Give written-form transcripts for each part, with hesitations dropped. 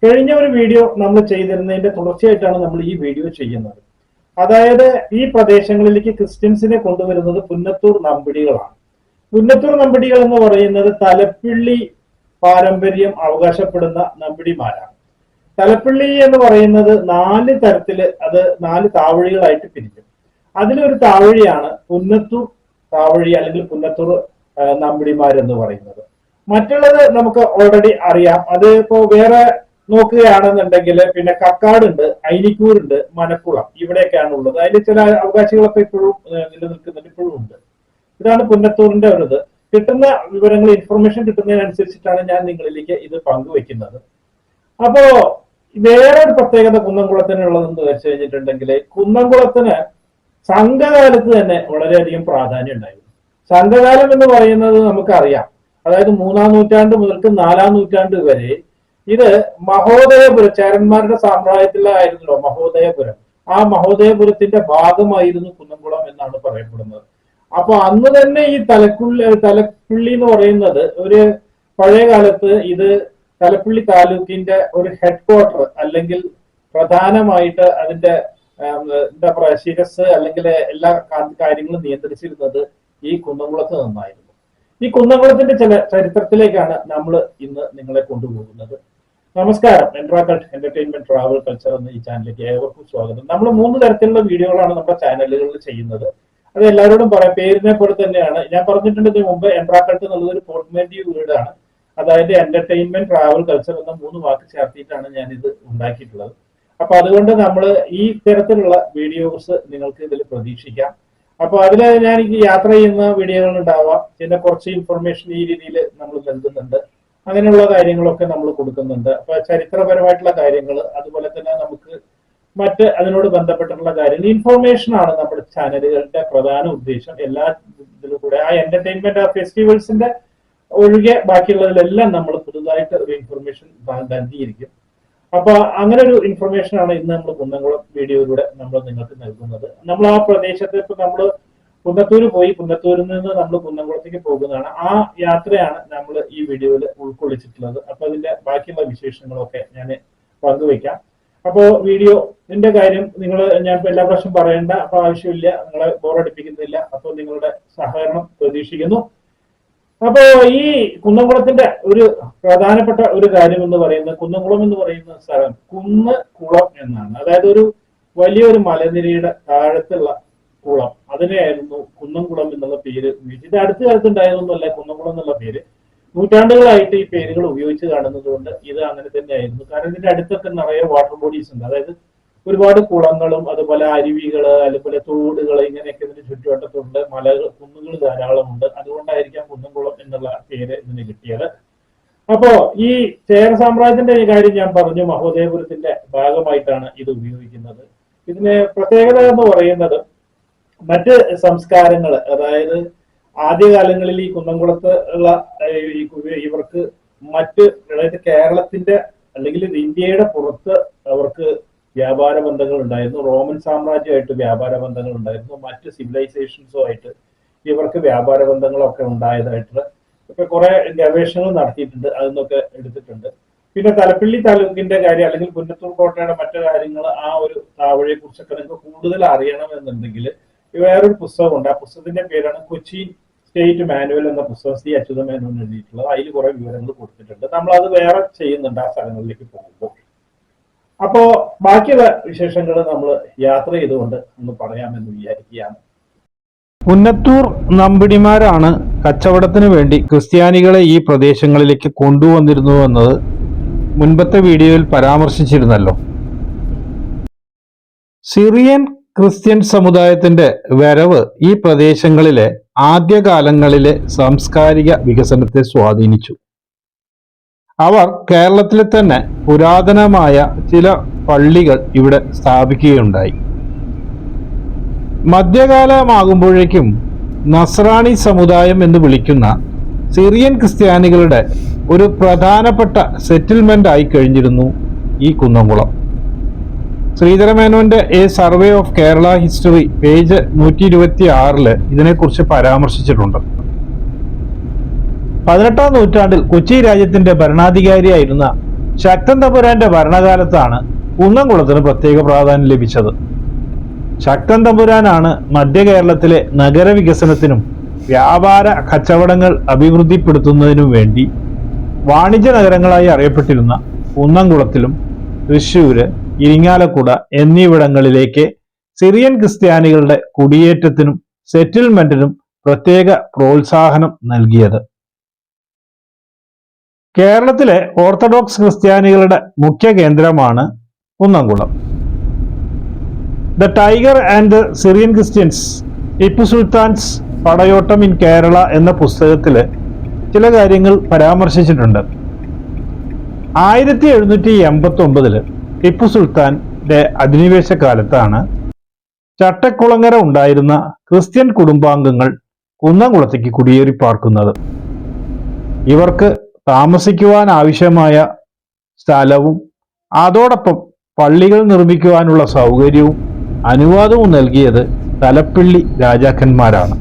കഴിഞ്ഞ ഒരു വീഡിയോ നമ്മൾ ചെയ്തിരുന്നതിന്റെ തുടർച്ചയായിട്ടാണ് നമ്മൾ ഈ വീഡിയോ ചെയ്യുന്നത്. അതായത് ഈ പ്രദേശങ്ങളിലേക്ക് ക്രിസ്ത്യൻസിനെ കൊണ്ടുവരുന്നത് പുന്നത്തൂർ നമ്പിടികളാണ്. പുന്നത്തൂർ നമ്പിടികൾ എന്ന് പറയുന്നത് തലപ്പിള്ളി പാരമ്പര്യം അവകാശപ്പെടുന്ന നമ്പിടിമാരാണ്. തലപ്പിള്ളി എന്ന് പറയുന്നത് 4 തരത്തില്, അത് 4 താവഴികളായിട്ട് പിരിക്കും. അതിലൊരു താവഴിയാണ് പുന്നത്തൂർ താവഴി അല്ലെങ്കിൽ പുന്നത്തൂർ നമ്പിടിമാർ എന്ന് പറയുന്നത്. മറ്റുള്ളത് നമുക്ക് ഓൾറെഡി അറിയാം. അത് ഇപ്പോ വേറെ നോക്കുകയാണെന്നുണ്ടെങ്കിൽ പിന്നെ കക്കാടുണ്ട്, ഐനിക്കൂറുണ്ട്, മനക്കുളം, ഇവിടെയൊക്കെയാണ് ഉള്ളത്. അതിൽ ചില അവകാശികളൊക്കെ ഇപ്പോഴും നിലനിൽക്കുന്നുണ്ട്, ഇപ്പോഴും ഉണ്ട്. ഇതാണ് പുന്നത്തൂരിന്റെ ഒരു ഇത്. കിട്ടുന്ന വിവരങ്ങൾ, ഇൻഫർമേഷൻ കിട്ടുന്നതിനനുസരിച്ചിട്ടാണ് ഞാൻ നിങ്ങളിലേക്ക് ഇത് പങ്കുവെക്കുന്നത്. അപ്പോ വേറെ ഒരു പ്രത്യേകത കുന്നംകുളത്തിനുള്ളതെന്ന് വെച്ച് കഴിഞ്ഞിട്ടുണ്ടെങ്കിൽ, കുന്നംകുളത്തിന് സംഘകാലത്ത് തന്നെ വളരെയധികം പ്രാധാന്യം ഉണ്ടായിരുന്നു. സംഘകാലം എന്ന് പറയുന്നത് നമുക്കറിയാം, അതായത് 3-ാം നൂറ്റാണ്ട് മുതൽക്ക് 4-ാം നൂറ്റാണ്ട് വരെ ഇത് മഹോദയപുരം, ചേരന്മാരുടെ സാമ്രാജ്യത്തിലായിരുന്നല്ലോ മഹോദയപുരം. ആ മഹോദയപുരത്തിന്റെ ഭാഗമായിരുന്നു കുന്നംകുളം എന്നാണ് പറയപ്പെടുന്നത്. അപ്പൊ അന്ന് തന്നെ ഈ തലപ്പിള്ളി എന്ന് പറയുന്നത് ഒരു പഴയ കാലത്ത് ഇത് തലപ്പിള്ളി താലൂക്കിന്റെ ഒരു ഹെഡ് ക്വാർട്ടർ അല്ലെങ്കിൽ പ്രധാനമായിട്ട് അതിന്റെ എന്താ പറയാ ശിരസ് അല്ലെങ്കിൽ എല്ലാ കാര്യങ്ങളും നിയന്ത്രിച്ചിരുന്നത് ഈ കുന്നംകുളത്ത് നിന്നായിരുന്നു. ഈ കുന്നംകുളത്തിന്റെ ചില ചരിത്രത്തിലേക്കാണ് നമ്മൾ ഇന്ന് നിങ്ങളെ കൊണ്ടുപോകുന്നത്. നമസ്കാരം, എൻട്രാകൾട്ട് എന്റർടൈൻമെന്റ് ട്രാവൽ കൾച്ചർ എന്ന ഈ ചാനലിലേക്ക് ഏവർക്കും സ്വാഗതം. നമ്മൾ 3 തരത്തിലുള്ള വീഡിയോകളാണ് നമ്മുടെ ചാനലുകളിൽ ചെയ്യുന്നത്. അത് എല്ലാവരോടും പറയാം, പേരിനെ പോലെ തന്നെയാണ്. ഞാൻ പറഞ്ഞിട്ടുണ്ട് ഇതിനു മുമ്പ്, എൻട്രാകൾട്ട് എന്നുള്ളത് ഒരു പോർട്ട്മേന്റീവ് വീടാണ്. അതായത് എന്റർടൈൻമെന്റ് ട്രാവൽ കൾച്ചർ എന്ന 3 വാക്ക് ചേർത്തിട്ടാണ് ഞാൻ ഇത് ഉണ്ടാക്കിയിട്ടുള്ളത്. അപ്പൊ അതുകൊണ്ട് നമ്മൾ ഈ തരത്തിലുള്ള വീഡിയോസ് നിങ്ങൾക്ക് ഇതിൽ പ്രതീക്ഷിക്കാം. അപ്പൊ അതിൽ ഞാൻ യാത്ര ചെയ്യുന്ന വീഡിയോകൾ ഉണ്ടാവാം, പിന്നെ കുറച്ച് ഇൻഫർമേഷൻ ഈ രീതിയിൽ നമ്മൾ നൽകുന്നുണ്ട്. അങ്ങനെയുള്ള കാര്യങ്ങളൊക്കെ നമ്മൾ കൊടുക്കുന്നുണ്ട്. അപ്പൊ ചരിത്രപരമായിട്ടുള്ള കാര്യങ്ങൾ, അതുപോലെ തന്നെ നമുക്ക് മറ്റ് അതിനോട് ബന്ധപ്പെട്ടിട്ടുള്ള കാര്യങ്ങൾ, ഇൻഫർമേഷൻ ആണ് നമ്മുടെ ചാനലുകളുടെ പ്രധാന ഉദ്ദേശം. എല്ലാ ഇതിലും കൂടെ ആ എന്റർടൈൻമെന്റ്, ആ ഫെസ്റ്റിവൽസിന്റെ ഒഴികെ ബാക്കിയുള്ളതിലെല്ലാം നമ്മൾ പുതുതായിട്ട് ഒരു ഇൻഫർമേഷൻ നൽകിയിരിക്കും. അപ്പൊ അങ്ങനെ ഒരു ഇൻഫർമേഷൻ ആണ് ഇന്ന് നമ്മൾ കുന്നംകുളം വീഡിയോയിലൂടെ നമ്മൾ നിങ്ങൾക്ക് നൽകുന്നത്. നമ്മൾ ആ പ്രദേശത്ത് ഇപ്പൊ നമ്മൾ പുന്നത്തൂര് പോയി, പുന്നത്തൂരിൽ നിന്ന് നമ്മൾ കുന്നംകുളത്തേക്ക് പോകുന്നതാണ്. ആ യാത്രയാണ് നമ്മൾ ഈ വീഡിയോയിൽ ഉൾക്കൊള്ളിച്ചിട്ടുള്ളത്. അപ്പൊ അതിന്റെ ബാക്കിയുള്ള വിശേഷങ്ങളൊക്കെ ഞാൻ പങ്കുവയ്ക്കാം. അപ്പോ വീഡിയോന്റെ കാര്യം ഞാൻ എല്ലാ പ്രാവശ്യം പറയേണ്ട അപ്പൊ ആവശ്യമില്ല, നിങ്ങളെ ബോറടിപ്പിക്കുന്നില്ല. അപ്പൊ നിങ്ങളുടെ സഹകരണം പ്രതീക്ഷിക്കുന്നു. അപ്പോ ഈ കുന്നംകുളത്തിന്റെ ഒരു പ്രധാനപ്പെട്ട ഒരു കാര്യം എന്ന് പറയുന്നത്, കുന്നംകുളം എന്ന് പറയുന്ന സ്ഥലം കുന്ന് കുളം എന്നാണ്. അതായത് ഒരു വലിയൊരു മലനിരയുടെ താഴത്തുള്ള കുളം, അതിനെയായിരുന്നു കുന്നംകുളം എന്നുള്ള പേര് ഉപയോഗിച്ചത്. ഇത് അടുത്ത കാലത്ത് ഉണ്ടായതൊന്നുമല്ല കുന്നംകുളം എന്നുള്ള പേര്. നൂറ്റാണ്ടുകളായിട്ട് ഈ പേരുകൾ ഉപയോഗിച്ച് കാണുന്നത് കൊണ്ട് ഇത് അങ്ങനെ തന്നെയായിരുന്നു. കാരണം ഇതിന്റെ അടുത്തൊക്കെ നിറയെ വാട്ടർ ബോഡീസ് ഉണ്ട്. അതായത് ഒരുപാട് കുളങ്ങളും അതുപോലെ അരുവികള്, അതുപോലെ തോടുകൾ, ഇങ്ങനെയൊക്കെ ഇതിന് ചുറ്റുവട്ടത്തുണ്ട്. മലകൾ, കുന്നുകൾ ധാരാളമുണ്ട്. അതുകൊണ്ടായിരിക്കാം കുന്നംകുളം എന്നുള്ള പേര് ഇതിന് കിട്ടിയത്. അപ്പോ ഈ ചേര സാമ്രാജ്യത്തിന്റെ ഈ കാര്യം ഞാൻ പറഞ്ഞു, മഹോദയപുരത്തിന്റെ ഭാഗമായിട്ടാണ് ഇത് ഉപയോഗിക്കുന്നത്. ഇതിന് പ്രത്യേകത എന്ന് പറയുന്നത്, മറ്റ് സംസ്കാരങ്ങൾ, അതായത് ആദ്യകാലങ്ങളിൽ ഈ കുന്നംകുളത്ത് ഉള്ള ഇവർക്ക് മറ്റ്, അതായത് കേരളത്തിന്റെ അല്ലെങ്കിൽ ഇന്ത്യയുടെ പുറത്ത് അവർക്ക് വ്യാപാര ബന്ധങ്ങൾ ഉണ്ടായിരുന്നു. റോമൻ സാമ്രാജ്യമായിട്ട് വ്യാപാര ബന്ധങ്ങൾ ഉണ്ടായിരുന്നു. മറ്റ് സിവിലൈസേഷൻസുമായിട്ട് ഇവർക്ക് വ്യാപാര ബന്ധങ്ങളൊക്കെ ഉണ്ടായതായിട്ട് ഇപ്പൊ കുറെ ഗവേഷണങ്ങൾ നടത്തിയിട്ടുണ്ട്, അതിന്നൊക്കെ എടുത്തിട്ടുണ്ട്. പിന്നെ തലപ്പിള്ളി താലൂക്കിന്റെ കാര്യം അല്ലെങ്കിൽ പുന്നത്തൂർ കോട്ടയുടെ മറ്റു കാര്യങ്ങൾ, ആ ഒരു താവഴിയെ കുറിച്ചൊക്കെ നിങ്ങൾക്ക് കൂടുതൽ അറിയണമെന്നുണ്ടെങ്കിൽ വേറൊരു പുസ്തകമുണ്ട്. ആ പുസ്തകത്തിന്റെ പേരാണ് കൊച്ചിൻ സ്റ്റേറ്റ് മാനുവൽ എന്ന പുസ്തകം, സി അച്യുതമേനോൻ എഴുതിയിട്ടുള്ളത്. അതിൽ കുറെ വിവരങ്ങൾ കൊടുത്തിട്ടുണ്ട്. നമ്മൾ അത് വേറെ ചെയ്യുന്നുണ്ട് ആ സ്ഥലങ്ങളിലേക്ക് പോകുമ്പോൾ. അപ്പോ ബാക്കിയുള്ള വിശേഷങ്ങൾ നമ്മൾ യാത്ര ചെയ്തുകൊണ്ട് ഒന്ന് പറയാമെന്ന് വിചാരിക്കുകയാണ്. പുന്നത്തൂർ നമ്പിടിമാരാണ് കച്ചവടത്തിന് വേണ്ടി ക്രിസ്ത്യാനികളെ ഈ പ്രദേശങ്ങളിലേക്ക് കൊണ്ടുവന്നിരുന്നു എന്നത് മുൻപത്തെ വീഡിയോയിൽ പരാമർശിച്ചിരുന്നല്ലോ. സിറിയൻ ക്രിസ്ത്യൻ സമുദായത്തിന്റെ വരവ് ഈ പ്രദേശങ്ങളിലെ ആദ്യകാലങ്ങളിലെ സാംസ്കാരിക വികസനത്തെ സ്വാധീനിച്ചു. അവർ കേരളത്തിലെ തന്നെ പുരാതനമായ ചില പള്ളികൾ ഇവിടെ സ്ഥാപിക്കുകയുണ്ടായി. മധ്യകാലമാകുമ്പോഴേക്കും നസ്രാണി സമുദായം എന്ന് വിളിക്കുന്ന സിറിയൻ ക്രിസ്ത്യാനികളുടെ ഒരു പ്രധാനപ്പെട്ട സെറ്റിൽമെന്റ് ആയി കഴിഞ്ഞിരുന്നു ഈ കുന്നംകുളം. ശ്രീധരമേനോന്റെ a survey of Kerala history page 126 ഇതിനെക്കുറിച്ച് പരാമർശിച്ചിട്ടുണ്ട്. 18ാം നൂറ്റാണ്ടിൽ കൊച്ചി രാജ്യത്തിന്റെ ഭരണാധികാരിയായിരുന്ന ശക്തൻ തമ്പുരാന്റെ ഭരണകാലത്താണ് കുന്നംകുളത്തിന് പ്രത്യേക പ്രാധാന്യം ലഭിച്ചത്. ശക്തൻ തമ്പുരാനാണ് മധ്യ കേരളത്തിലെ നഗരവികസനത്തിനും വ്യാപാര കച്ചവടങ്ങൾ അഭിവൃദ്ധിപ്പെടുത്തുന്നതിനും വേണ്ടി വാണിജ്യ നഗരങ്ങളായി അറിയപ്പെട്ടിരുന്ന കുന്നംകുളത്തിലും തൃശ്ശൂര്, ഇരിങ്ങാലക്കുട എന്നിവിടങ്ങളിലേക്ക് സിറിയൻ ക്രിസ്ത്യാനികളുടെ കുടിയേറ്റത്തിനും സെറ്റിൽമെന്റിനും പ്രത്യേക പ്രോത്സാഹനം നൽകിയത്. കേരളത്തിലെ ഓർത്തഡോക്സ് ക്രിസ്ത്യാനികളുടെ മുഖ്യ കേന്ദ്രമാണ് Kunnamkulam. The tiger and the Syrian Christians, Tipu Sultan's Padayottam in Kerala എന്ന പുസ്തകത്തില് ചില കാര്യങ്ങൾ പരാമർശിച്ചിട്ടുണ്ട്. 1789 ടിപ്പു സുൽത്താന്റെ അധിനിവേശ കാലത്താണ് ചട്ടക്കുളങ്ങര ഉണ്ടായിരുന്ന ക്രിസ്ത്യൻ കുടുംബാംഗങ്ങൾ കുന്നംകുളത്തേക്ക് കുടിയേറി പാർക്കുന്നത്. ഇവർക്ക് താമസിക്കുവാൻ ആവശ്യമായ സ്ഥലവും അതോടൊപ്പം പള്ളികൾ നിർമ്മിക്കുവാനുള്ള സൗകര്യവും അനുവാദവും നൽകിയത് തലപ്പിള്ളി രാജാക്കന്മാരാണ്.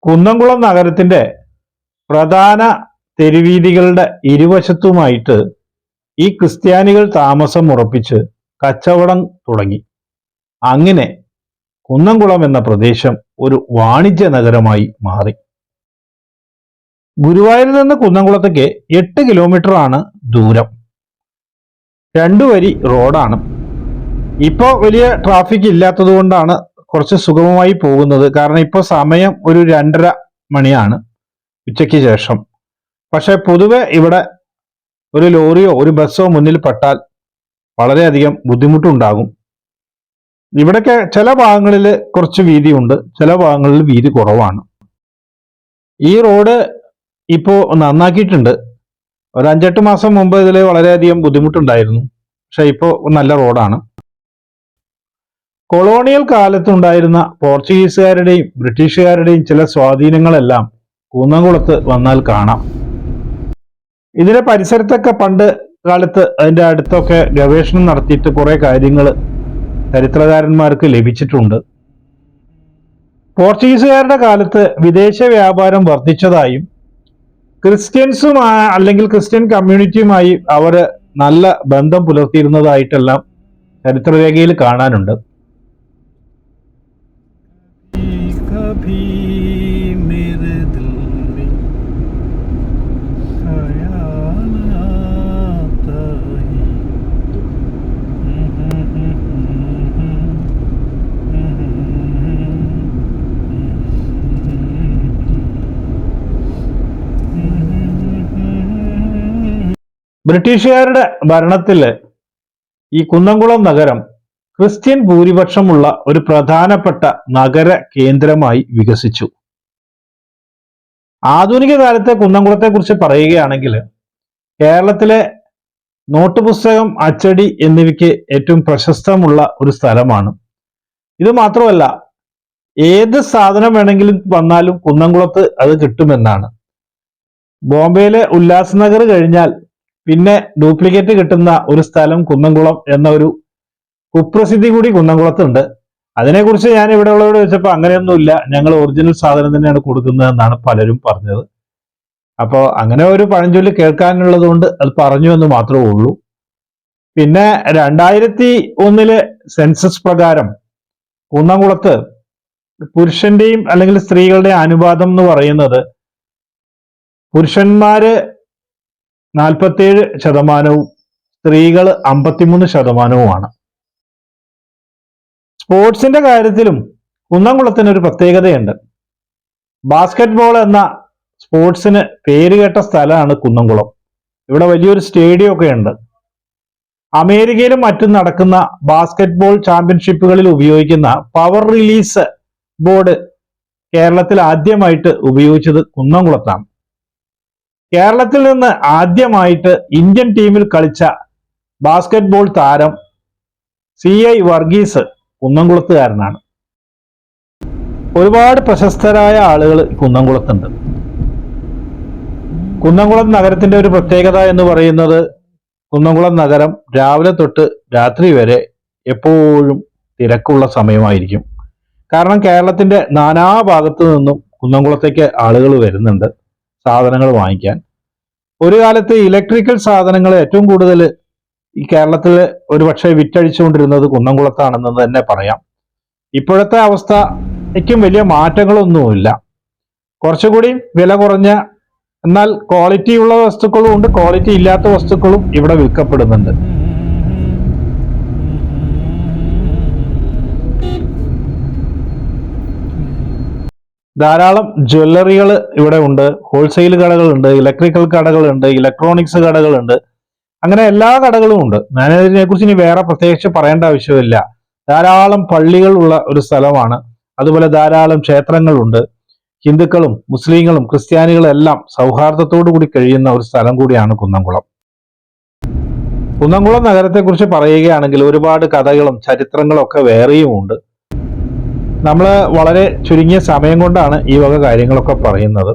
കുന്നംകുളം നഗരത്തിന്റെ പ്രധാന തെരുവീഥികളുടെ ഇരുവശത്തുമായിട്ട് ഈ ക്രിസ്ത്യാനികൾ താമസം ഉറപ്പിച്ച് കച്ചവടം തുടങ്ങി. അങ്ങനെ കുന്നംകുളം എന്ന പ്രദേശം ഒരു വാണിജ്യ നഗരമായി മാറി. ഗുരുവായൂരിൽ നിന്ന് കുന്നംകുളത്തേക്ക് 8 കിലോമീറ്റർ ആണ് ദൂരം. 2 വരി റോഡാണ്. ഇപ്പോൾ വലിയ ട്രാഫിക് ഇല്ലാത്തത് കൊണ്ടാണ് കുറച്ച് സുഗമമായി പോകുന്നത്. കാരണം ഇപ്പോൾ സമയം ഒരു 2:30 മണിയാണ് ഉച്ചയ്ക്ക് ശേഷം. പക്ഷെ പൊതുവെ ഇവിടെ ഒരു ലോറിയോ ഒരു ബസ്സോ മുന്നിൽ പെട്ടാൽ വളരെയധികം ബുദ്ധിമുട്ടുണ്ടാകും. ഇവിടൊക്കെ ചില ഭാഗങ്ങളിൽ കുറച്ച് വീതിയുണ്ട്, ചില ഭാഗങ്ങളിൽ വീതി കുറവാണ്. ഈ റോഡ് ഇപ്പോൾ നന്നാക്കിയിട്ടുണ്ട്. ഒരു 5-8 മാസം മുമ്പ് ഇതിൽ വളരെയധികം ബുദ്ധിമുട്ടുണ്ടായിരുന്നു. പക്ഷെ ഇപ്പോൾ നല്ല റോഡാണ്. കൊളോണിയൽ കാലത്തുണ്ടായിരുന്ന പോർച്ചുഗീസുകാരുടെയും ബ്രിട്ടീഷുകാരുടെയും ചില സ്വാധീനങ്ങളെല്ലാം കുന്നംകുളത്ത് വന്നാൽ കാണാം. ഇതിന്റെ പരിസരത്തൊക്കെ പണ്ട് കാലത്ത് അതിന്റെ അടുത്തൊക്കെ ഗവേഷണം നടത്തിയിട്ട് കുറെ കാര്യങ്ങൾ ചരിത്രകാരന്മാർക്ക് ലഭിച്ചിട്ടുണ്ട്. പോർച്ചുഗീസുകാരുടെ കാലത്ത് വിദേശ വ്യാപാരം വർദ്ധിച്ചതായും ക്രിസ്ത്യൻസുമായി അല്ലെങ്കിൽ ക്രിസ്ത്യൻ കമ്മ്യൂണിറ്റിയുമായി അവർ നല്ല ബന്ധം പുലർത്തിയിരുന്നതായിട്ടെല്ലാം ചരിത്രരേഖയിൽ കാണാനുണ്ട്. ബ്രിട്ടീഷുകാരുടെ ഭരണത്തില് ഈ കുന്നംകുളം നഗരം ക്രിസ്ത്യൻ ഭൂരിപക്ഷമുള്ള ഒരു പ്രധാനപ്പെട്ട നഗര കേന്ദ്രമായി വികസിച്ചു. ആധുനിക കാലത്തെ കുന്നംകുളത്തെ കുറിച്ച് പറയുകയാണെങ്കിൽ കേരളത്തിലെ നോട്ട് പുസ്തകം, അച്ചടി എന്നിവയ്ക്ക് ഏറ്റവും പ്രശസ്തമുള്ള ഒരു സ്ഥലമാണ്. ഇത് മാത്രമല്ല, ഏത് സാധനം വേണമെങ്കിലും വന്നാലും കുന്നംകുളത്ത് അത് കിട്ടുമെന്നാണ്. ബോംബെയിലെ ഉല്ലാസ്നഗർ കഴിഞ്ഞാൽ പിന്നെ ഡ്യൂപ്ലിക്കേറ്റ് കിട്ടുന്ന ഒരു സ്ഥലം കുന്നംകുളം എന്ന ഒരു കുപ്രസിദ്ധി കൂടി കുന്നംകുളത്തുണ്ട്. അതിനെക്കുറിച്ച് ഞാൻ ഇവിടെ ഉള്ളവരോട് ചോദിച്ചപ്പോൾ അങ്ങനെയൊന്നുമില്ല, ഞങ്ങൾ ഒറിജിനൽ സാധനം തന്നെയാണ് കൊടുക്കുന്നത് എന്നാണ് പലരും പറഞ്ഞത്. അപ്പോൾ അങ്ങനെ ഒരു പഴഞ്ചൊല്ല് കേൾക്കാനുള്ളത് കൊണ്ട് അത് പറഞ്ഞു എന്ന് മാത്രമേ ഉള്ളൂ. പിന്നെ 2001 സെൻസസ് പ്രകാരം കുന്നംകുളത്ത് പുരുഷന്റെയും അല്ലെങ്കിൽ സ്ത്രീകളുടെ അനുപാതം എന്ന് പറയുന്നത് പുരുഷന്മാര് 47%, സ്ത്രീകൾ 53%. സ്പോർട്സിന്റെ കാര്യത്തിലും കുന്നംകുളത്തിന് ഒരു പ്രത്യേകതയുണ്ട്. ബാസ്കറ്റ് ബോൾ എന്ന സ്പോർട്സിന് പേരുകേട്ട സ്ഥലമാണ് കുന്നംകുളം. ഇവിടെ വലിയൊരു സ്റ്റേഡിയം ഒക്കെ ഉണ്ട്. അമേരിക്കയിലും മറ്റും നടക്കുന്ന ബാസ്കറ്റ് ബോൾ ചാമ്പ്യൻഷിപ്പുകളിൽ ഉപയോഗിക്കുന്ന പവർ റിലീസ് ബോർഡ് കേരളത്തിൽ ആദ്യമായിട്ട് ഉപയോഗിച്ചത് കുന്നംകുളത്താണ്. കേരളത്തിൽ നിന്ന് ആദ്യമായിട്ട് ഇന്ത്യൻ ടീമിൽ കളിച്ച ബാസ്കറ്റ് ബോൾ താരം CI വർഗീസ് കുന്നംകുളത്തുകാരനാണ്. ഒരുപാട് പ്രശസ്തരായ ആളുകൾ കുന്നംകുളത്തുണ്ട്. കുന്നംകുളം നഗരത്തിന്റെ ഒരു പ്രത്യേകത എന്ന് പറയുന്നത് കുന്നംകുളം നഗരം രാവിലെ തൊട്ട് രാത്രി വരെ എപ്പോഴും തിരക്കുള്ള സമയമായിരിക്കും. കാരണം കേരളത്തിന്റെ നാനാഭാഗത്തു നിന്നും കുന്നംകുളത്തേക്ക് ആളുകൾ വരുന്നുണ്ട് സാധനങ്ങൾ വാങ്ങിക്കാൻ. ഒരു കാലത്ത് ഇലക്ട്രിക്കൽ സാധനങ്ങൾ ഏറ്റവും കൂടുതൽ ഈ കേരളത്തിൽ ഒരുപക്ഷെ വിറ്റഴിച്ചുകൊണ്ടിരുന്നത് കുന്നംകുളത്താണെന്ന് തന്നെ പറയാം. ഇപ്പോഴത്തെ അവസ്ഥയ്ക്കും വലിയ മാറ്റങ്ങളൊന്നുമില്ല. കുറച്ചുകൂടി വില കുറഞ്ഞ എന്നാൽ ക്വാളിറ്റി ഉള്ള വസ്തുക്കളും ഉണ്ട്, ക്വാളിറ്റി ഇല്ലാത്ത വസ്തുക്കളും ഇവിടെ വിൽക്കപ്പെടുന്നുണ്ട്. ധാരാളം ജ്വല്ലറികൾ ഇവിടെ ഉണ്ട്, ഹോൾസെയിൽ കടകളുണ്ട്, ഇലക്ട്രിക്കൽ കടകളുണ്ട്, ഇലക്ട്രോണിക്സ് കടകളുണ്ട്, അങ്ങനെ എല്ലാ കടകളും ഉണ്ട്. ഞാനതിനെ കുറിച്ച് ഇനി വേറെ പ്രത്യേകിച്ച് പറയേണ്ട ആവശ്യമില്ല. ധാരാളം പള്ളികൾ ഉള്ള ഒരു സ്ഥലമാണ്. അതുപോലെ ധാരാളം ക്ഷേത്രങ്ങളുണ്ട്. ഹിന്ദുക്കളും മുസ്ലിങ്ങളും ക്രിസ്ത്യാനികളും എല്ലാം സൗഹാർദ്ദത്തോടു കൂടി കഴിയുന്ന ഒരു സ്ഥലം കൂടിയാണ് കുന്നംകുളം. കുന്നംകുളം നഗരത്തെക്കുറിച്ച് പറയുകയാണെങ്കിൽ ഒരുപാട് കഥകളും ചരിത്രങ്ങളും ഒക്കെ വേറെയും ഉണ്ട്. നമ്മൾ വളരെ ചുരുങ്ങിയ സമയം കൊണ്ടാണ് ഈ വക കാര്യങ്ങളൊക്കെ പറയുന്നത്.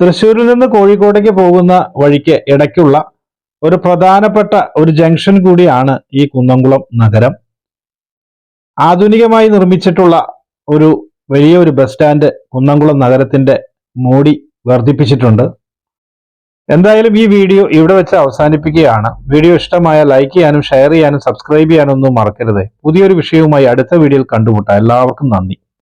തൃശ്ശൂരിൽ നിന്ന് കോഴിക്കോട്ടേക്ക് പോകുന്ന വഴിക്ക് ഇടയ്ക്കുള്ള ഒരു പ്രധാനപ്പെട്ട ഒരു ജംഗ്ഷൻ കൂടിയാണ് ഈ കുന്നംകുളം നഗരം. ആധുനികമായി നിർമ്മിച്ചിട്ടുള്ള ഒരു വലിയൊരു ബസ് സ്റ്റാൻഡ് കുന്നംകുളം നഗരത്തിന്റെ മോടി വർദ്ധിപ്പിച്ചിട്ടുണ്ട്. എന്തായാലും ഈ വീഡിയോ ഇവിടെ വെച്ച് അവസാനിപ്പിക്കുകയാണ്. വീഡിയോ ഇഷ്ടമായ ലൈക്ക് ചെയ്യാനും ഷെയർ ചെയ്യാനും സബ്സ്ക്രൈബ് ചെയ്യാനും ഒന്നും മറക്കരുത്. പുതിയൊരു വിഷയവുമായി അടുത്ത വീഡിയോയിൽ കണ്ടുമുട്ടാം. എല്ലാവർക്കും നന്ദി.